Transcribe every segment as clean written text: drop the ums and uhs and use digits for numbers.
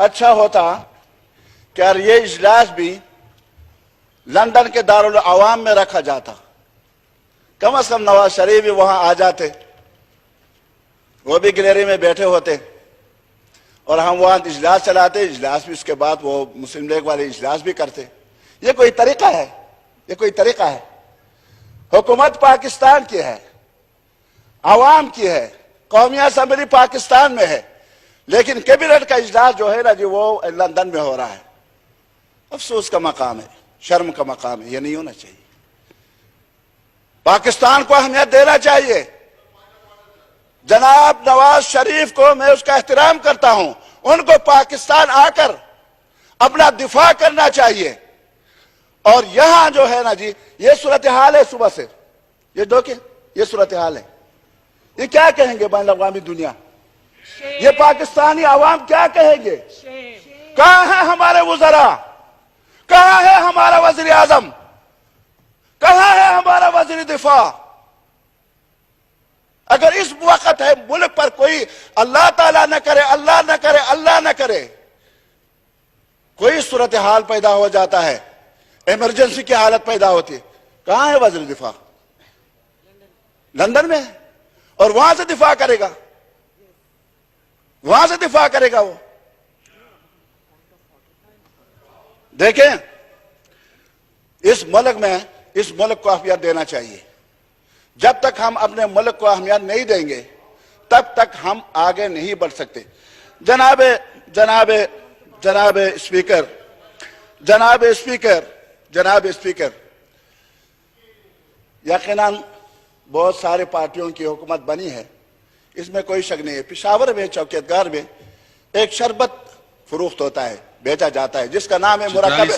اچھا ہوتا کہ اگر یہ اجلاس بھی لندن کے دارالعوام میں رکھا جاتا، کم از کم نواز شریف بھی وہاں آ جاتے، وہ بھی گیلری میں بیٹھے ہوتے اور ہم وہاں اجلاس چلاتے، اجلاس بھی اس کے بعد وہ مسلم لیگ والے اجلاس بھی کرتے۔ یہ کوئی طریقہ ہے؟ یہ کوئی طریقہ ہے؟ حکومت پاکستان کی ہے، عوام کی ہے، قومی اسمبلی پاکستان میں ہے، لیکن کیبنٹ کا اجلاس جو ہے نا جی وہ لندن میں ہو رہا ہے۔ افسوس کا مقام ہے، شرم کا مقام ہے، یہ نہیں ہونا چاہیے۔ پاکستان کو اہمیت دینا چاہیے۔ جناب نواز شریف کو میں اس کا احترام کرتا ہوں، ان کو پاکستان آ کر اپنا دفاع کرنا چاہیے۔ اور یہاں جو ہے نا جی یہ صورتحال ہے، صبح سے یہ صورتحال ہے، یہ کیا کہیں گے بین الاقوامی دنیا؟ یہ پاکستانی عوام کیا کہیں گے؟ کہاں ہے ہمارے وزراء؟ کہاں ہے ہمارا وزیر اعظم؟ کہاں ہے ہمارا وزیر دفاع؟ اگر اس وقت ہے ملک پر کوئی اللہ تعالیٰ نہ کرے، اللہ نہ کرے، اللہ نہ کرے، کوئی صورتحال پیدا ہو جاتا ہے، ایمرجنسی کی حالت پیدا ہوتی ہے، کہاں ہے وزیر دفاع؟ لندن میں ہے، اور وہاں سے دفاع کرے گا، وہاں سے دفاع کرے گا وہ۔ دیکھیں اس ملک کو اہمیت دینا چاہیے۔ جب تک ہم اپنے ملک کو اہمیت نہیں دیں گے تب تک ہم آگے نہیں بڑھ سکتے۔ جناب اسپیکر، یقیناً بہت سارے پارٹیوں کی حکومت بنی ہے، اس میں کوئی شک نہیں ہے۔ پشاور میں چوکیتگار میں ایک شربت فروخت ہوتا ہے، بیچا جاتا ہے، جس کا نام ہے مرکب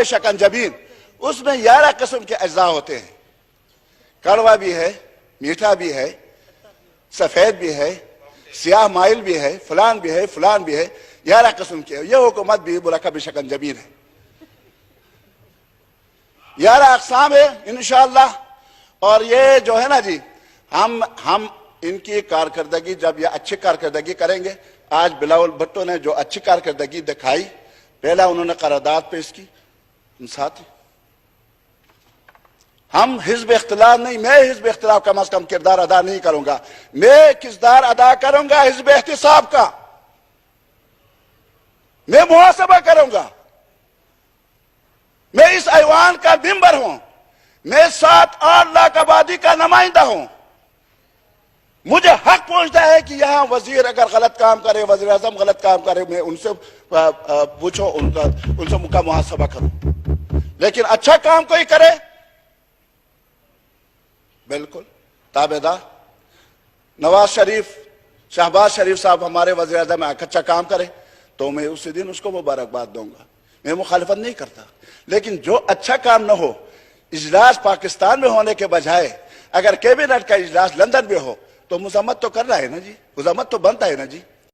شکنجبین۔ اس میں 11 قسم کے اجزاء ہوتے ہیں، کڑوا بھی ہے، میٹھا بھی ہے، سفید بھی ہے، سیاہ مائل بھی ہے، فلان بھی ہے، فلان بھی ہے، 11 قسم کے۔ یہ حکومت بھی مرکب شکنجبین ہے، 11 اقسام ہے انشاءاللہ۔ اور یہ جو ہے نا جی ہم ان کی کارکردگی، جب یہ اچھی کارکردگی کریں گے، آج بلاول بھٹو نے جو اچھی کارکردگی دکھائی، پہلا انہوں نے قرارداد پیش کی ساتھ، ہم حزب اختلاف نہیں، میں حزب اختلاف کم از کم کردار ادا نہیں کروں گا، میں کردار ادا کروں گا حزب احتساب کا، میں محاسبہ کروں گا۔ میں اس ایوان کا ممبر ہوں، میں 7-8 لاکھ آبادی کا نمائندہ ہوں، مجھے حق پہنچتا ہے کہ یہاں وزیر اگر غلط کام کرے، وزیر اعظم غلط کام کرے، میں ان سے پوچھوں، ان کا محاسبہ کروں۔ لیکن اچھا کام کوئی کرے، بالکل تابعدار۔ نواز شریف، شہباز شریف صاحب ہمارے وزیر اعظم اچھا کام کرے تو میں اسی دن اس کو مبارکباد دوں گا، میں مخالفت نہیں کرتا۔ لیکن جو اچھا کام نہ ہو، اجلاس پاکستان میں ہونے کے بجائے اگر کیبنٹ کا اجلاس لندن میں ہو تو مذمت تو کرنا ہے نا جی، مذمت تو بنتا ہے نا جی۔